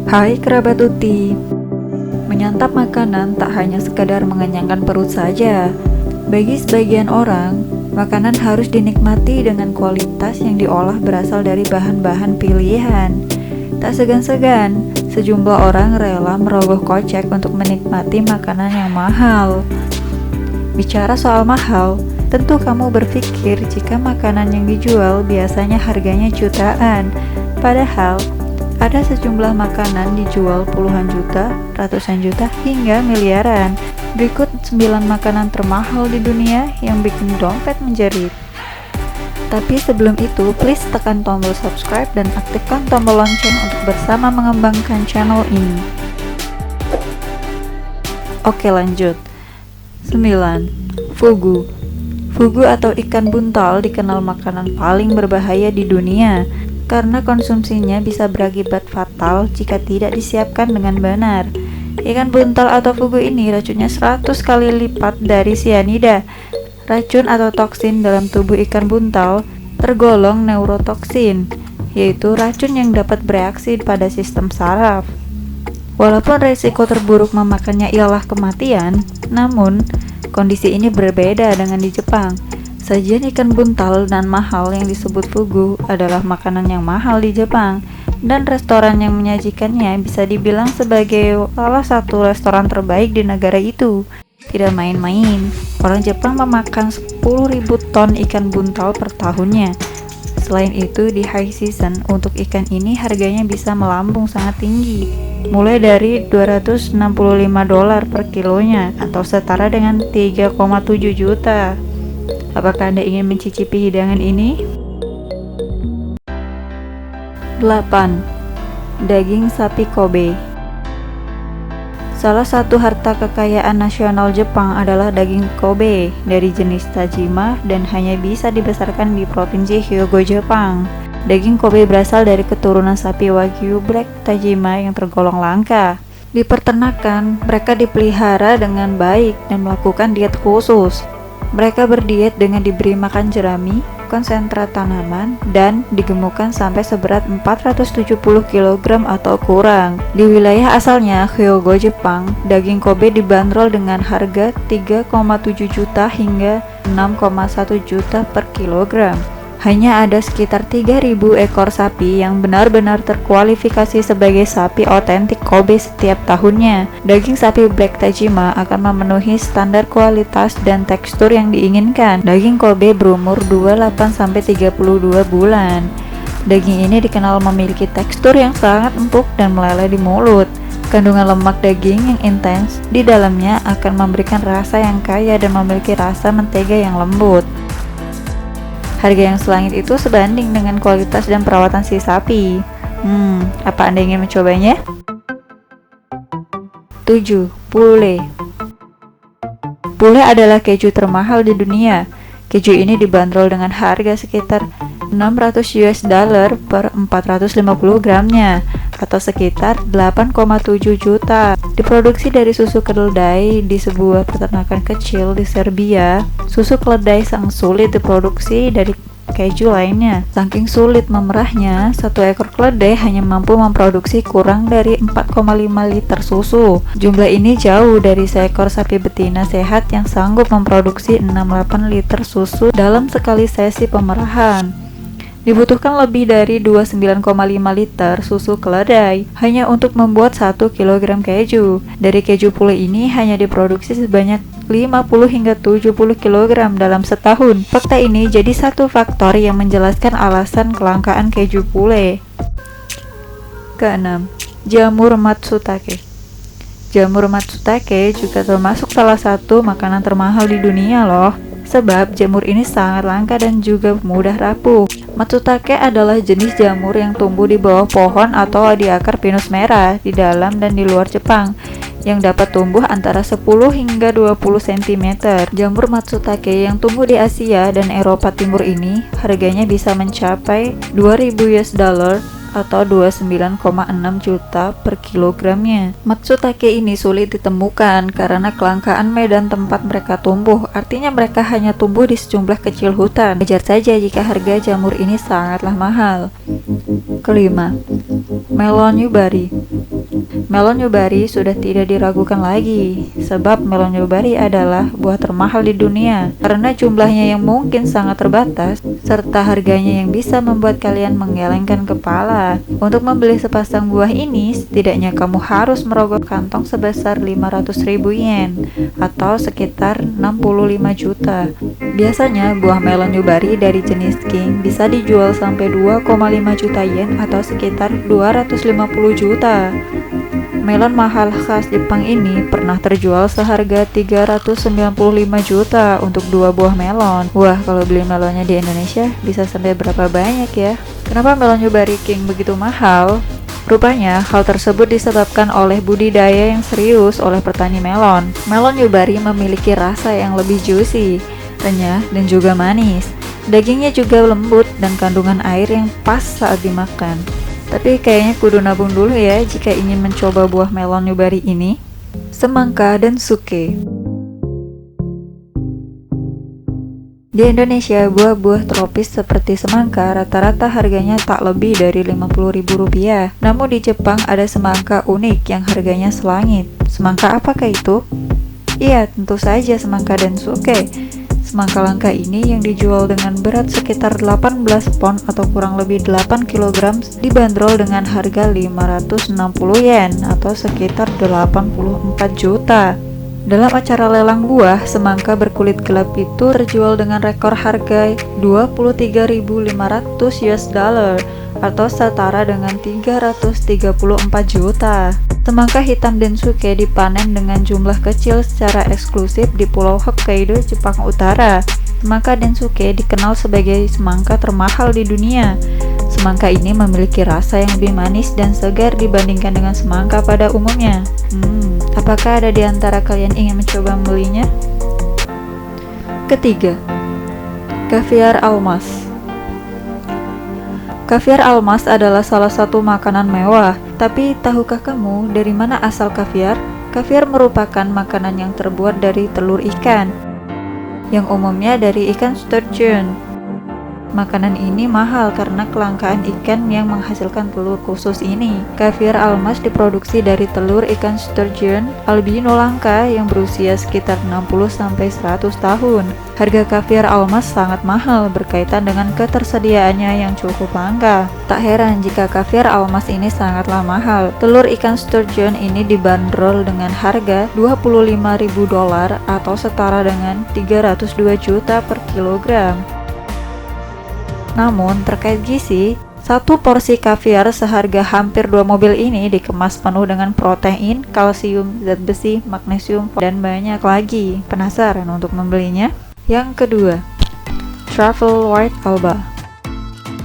Hai kerabat Uti, menyantap makanan tak hanya sekadar mengenyangkan perut saja. Bagi sebagian orang, makanan harus dinikmati dengan kualitas yang diolah berasal dari bahan-bahan pilihan. Tak segan-segan, sejumlah orang rela merogoh kocek untuk menikmati makanan yang mahal. Bicara soal mahal, tentu kamu berpikir jika makanan yang dijual biasanya harganya jutaan. Padahal, ada sejumlah makanan dijual puluhan juta, ratusan juta, hingga miliaran. Berikut 9 makanan termahal di dunia yang bikin dompet menjerit. Tapi sebelum itu, please tekan tombol subscribe dan aktifkan tombol lonceng untuk bersama mengembangkan channel ini. Oke, lanjut. 9. Fugu. Fugu atau ikan buntal dikenal makanan paling berbahaya di dunia karena konsumsinya bisa berakibat fatal jika tidak disiapkan dengan benar. Ikan buntal atau fugu ini racunnya 100 kali lipat dari sianida. Racun atau toksin dalam tubuh ikan buntal tergolong neurotoksin, yaitu racun yang dapat bereaksi pada sistem saraf. Walaupun risiko terburuk memakannya ialah kematian, namun kondisi ini berbeda dengan di Jepang. Sajian ikan buntal dan mahal yang disebut fugu adalah makanan yang mahal di Jepang, dan restoran yang menyajikannya bisa dibilang sebagai salah satu restoran terbaik di negara itu. Tidak main-main, orang Jepang memakan 10.000 ton ikan buntal per tahunnya. Selain itu, di high season untuk ikan ini harganya bisa melambung sangat tinggi, mulai dari $265 per kilonya atau setara dengan 3,7 juta. Apakah Anda ingin mencicipi hidangan ini? 8. Daging sapi Kobe. Salah satu harta kekayaan nasional Jepang adalah daging Kobe dari jenis Tajima dan hanya bisa dibesarkan di Provinsi Hyogo, Jepang. Daging Kobe berasal dari keturunan sapi Wagyu Black Tajima yang tergolong langka. Di peternakan, mereka dipelihara dengan baik dan melakukan diet khusus. Mereka berdiet dengan diberi makan jerami, konsentrat tanaman, dan digemukkan sampai seberat 470 kg atau kurang. Di wilayah asalnya, Hyogo, Jepang, daging Kobe dibanderol dengan harga 3,7 juta hingga 6,1 juta per kilogram. Hanya ada sekitar 3.000 ekor sapi yang benar-benar terkualifikasi sebagai sapi otentik Kobe setiap tahunnya. Daging sapi Black Tajima akan memenuhi standar kualitas dan tekstur yang diinginkan. Daging Kobe berumur 28-32 bulan. Daging ini dikenal memiliki tekstur yang sangat empuk dan meleleh di mulut. Kandungan lemak daging yang intens di dalamnya akan memberikan rasa yang kaya dan memiliki rasa mentega yang lembut. Harga yang selangit itu sebanding dengan kualitas dan perawatan si sapi. Apa Anda ingin mencobanya? 7. Pule. Pule adalah keju termahal di dunia. Keju ini dibanderol dengan harga sekitar $600 per 450 gramnya, atau sekitar 8,7 juta. Diproduksi dari susu keledai di sebuah peternakan kecil di Serbia. Susu keledai sangat sulit diproduksi dari keju lainnya. Saking sulit memerahnya, satu ekor keledai hanya mampu memproduksi kurang dari 4,5 liter susu. Jumlah ini jauh dari seekor sapi betina sehat yang sanggup memproduksi 6-8 liter susu dalam sekali sesi pemerahan. Dibutuhkan lebih dari 29,5 liter susu keledai hanya untuk membuat 1 kg keju. Dari keju pule ini hanya diproduksi sebanyak 50 hingga 70 kg dalam setahun. Fakta ini jadi satu faktor yang menjelaskan alasan kelangkaan keju pule. Ke-6. Jamur matsutake. Jamur matsutake juga termasuk salah satu makanan termahal di dunia loh. Sebab jamur ini sangat langka dan juga mudah rapuh. Matsutake adalah jenis jamur yang tumbuh di bawah pohon atau di akar pinus merah di dalam dan di luar Jepang, yang dapat tumbuh antara 10 hingga 20 cm. Jamur matsutake yang tumbuh di Asia dan Eropa Timur ini harganya bisa mencapai $2.000 atau 29,6 juta per kilogramnya. Matsutake ini sulit ditemukan karena kelangkaan medan tempat mereka tumbuh, artinya mereka hanya tumbuh di sejumlah kecil hutan. Wajar saja jika harga jamur ini sangatlah mahal. Kelima, melon yubari. melon yubari sudah tidak diragukan lagi, sebab melon yubari adalah buah termahal di dunia karena jumlahnya yang mungkin sangat terbatas serta harganya yang bisa membuat kalian menggelengkan kepala. Untuk membeli sepasang buah ini, setidaknya kamu harus merogoh kantong sebesar 500.000 yen atau sekitar 65 juta. Biasanya buah melon yubari dari jenis king bisa dijual sampai 2,5 juta yen atau sekitar 250 juta. Melon mahal khas Jepang ini pernah terjual seharga 395 juta untuk 2 buah melon. Wah, kalau beli melonnya di Indonesia bisa sampai berapa banyak ya? Kenapa melon yubari king begitu mahal? Rupanya, hal tersebut disebabkan oleh budidaya yang serius oleh petani melon. Melon yubari memiliki rasa yang lebih juicy, renyah, dan juga manis. Dagingnya juga lembut dan kandungan air yang pas saat dimakan. Tapi kayaknya kudu nabung dulu ya jika ingin mencoba buah melon yubari ini. Semangka dan suke. Di Indonesia, buah-buah tropis seperti semangka rata-rata harganya tak lebih dari Rp50.000. Namun di Jepang ada semangka unik yang harganya selangit. Semangka apakah itu? Iya, tentu saja semangka dan suke. Semangka langka ini yang dijual dengan berat sekitar 18 pon atau kurang lebih 8 kg dibanderol dengan harga 560 yen atau sekitar 84 juta. Dalam acara lelang buah, semangka berkulit gelap itu terjual dengan rekor harga 23.500 US dollar atau setara dengan 334 juta. Semangka hitam densuke dipanen dengan jumlah kecil secara eksklusif di Pulau Hokkaido, Jepang Utara. Semangka densuke dikenal sebagai semangka termahal di dunia. Semangka ini memiliki rasa yang lebih manis dan segar dibandingkan dengan semangka pada umumnya. Apakah ada di antara kalian ingin mencoba membelinya? Ketiga, kaviar almas. Kaviar almas adalah salah satu makanan mewah. Tapi tahukah kamu dari mana asal kaviar? Kaviar merupakan makanan yang terbuat dari telur ikan, yang umumnya dari ikan sturgeon. Makanan ini mahal karena kelangkaan ikan yang menghasilkan telur khusus ini. Kaviar almas diproduksi dari telur ikan sturgeon albino langka yang berusia sekitar 60-100 tahun. Harga kaviar almas sangat mahal berkaitan dengan ketersediaannya yang cukup langka. Tak heran jika kaviar almas ini sangatlah mahal. Telur ikan sturgeon ini dibanderol dengan harga $25.000 atau setara dengan 302 juta per kilogram. Namun, terkait gizi, satu porsi kaviar seharga hampir 2 mobil ini dikemas penuh dengan protein, kalsium, zat besi, magnesium, dan banyak lagi. Penasaran untuk membelinya? Yang kedua, truffle white alba.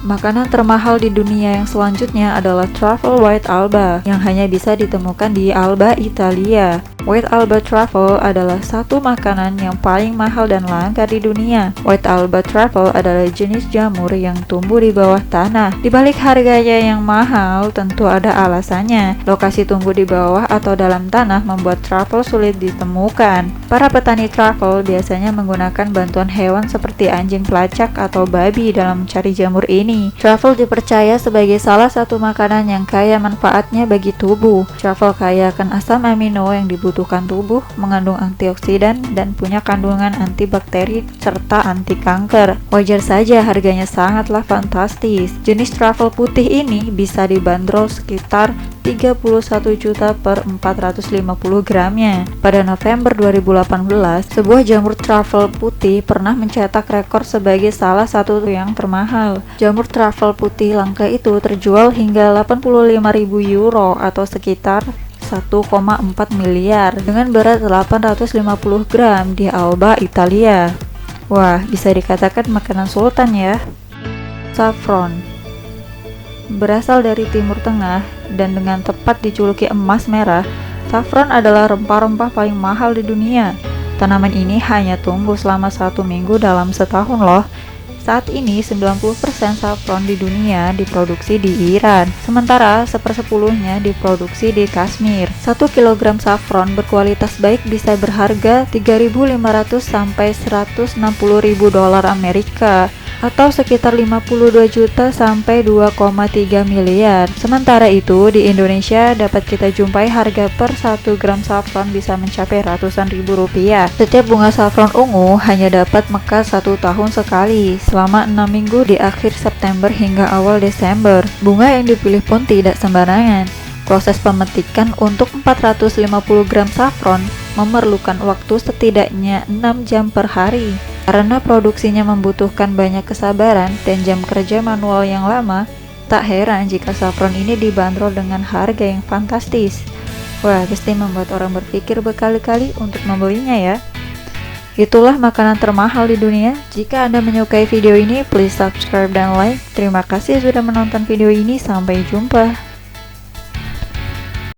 Makanan termahal di dunia yang selanjutnya adalah truffle white alba yang hanya bisa ditemukan di Alba, Italia. White alba truffle adalah satu makanan yang paling mahal dan langka di dunia. White alba truffle adalah jenis jamur yang tumbuh di bawah tanah. Di balik harganya yang mahal, tentu ada alasannya. Lokasi tumbuh di bawah atau dalam tanah membuat truffle sulit ditemukan. Para petani truffle biasanya menggunakan bantuan hewan seperti anjing pelacak atau babi dalam mencari jamur ini. Truffle dipercaya sebagai salah satu makanan yang kaya manfaatnya bagi tubuh. Truffle kaya akan asam amino yang dibutuhkan tubuh, mengandung antioksidan, dan punya kandungan antibakteri serta anti kanker. Wajar saja harganya sangatlah fantastis. Jenis truffle putih ini bisa dibanderol sekitar 31 juta per 450 gramnya. Pada November 2018, sebuah jamur truffle putih pernah mencetak rekor sebagai salah satu yang termahal. Jamur truffle putih langka itu terjual hingga 85.000 euro atau sekitar 1,4 miliar dengan berat 850 gram di Alba, Italia. Wah, bisa dikatakan makanan sultan ya. Saffron berasal dari Timur Tengah dan dengan tepat dijuluki emas merah, saffron adalah rempah-rempah paling mahal di dunia. Tanaman ini hanya tumbuh selama 1 minggu dalam setahun loh. Saat ini 90% saffron di dunia diproduksi di Iran, sementara 1/10-nya diproduksi di Kashmir. 1 kg saffron berkualitas baik bisa berharga 3.500 sampai 160.000 dolar Amerika. atau sekitar 52 juta sampai 2,3 miliar. Sementara itu, di Indonesia dapat kita jumpai harga per 1 gram saffron bisa mencapai ratusan ribu rupiah. Setiap bunga saffron ungu hanya dapat mekar 1 tahun sekali, selama 6 minggu di akhir September hingga awal Desember. Bunga yang dipilih pun tidak sembarangan. Proses pemetikan untuk 450 gram saffron memerlukan waktu setidaknya 6 jam per hari. Karena produksinya membutuhkan banyak kesabaran dan jam kerja manual yang lama, tak heran jika saffron ini dibanderol dengan harga yang fantastis. Wah, pasti membuat orang berpikir berkali-kali untuk membelinya ya. Itulah makanan termahal di dunia. Jika Anda menyukai video ini, please subscribe dan like. Terima kasih sudah menonton video ini, sampai jumpa.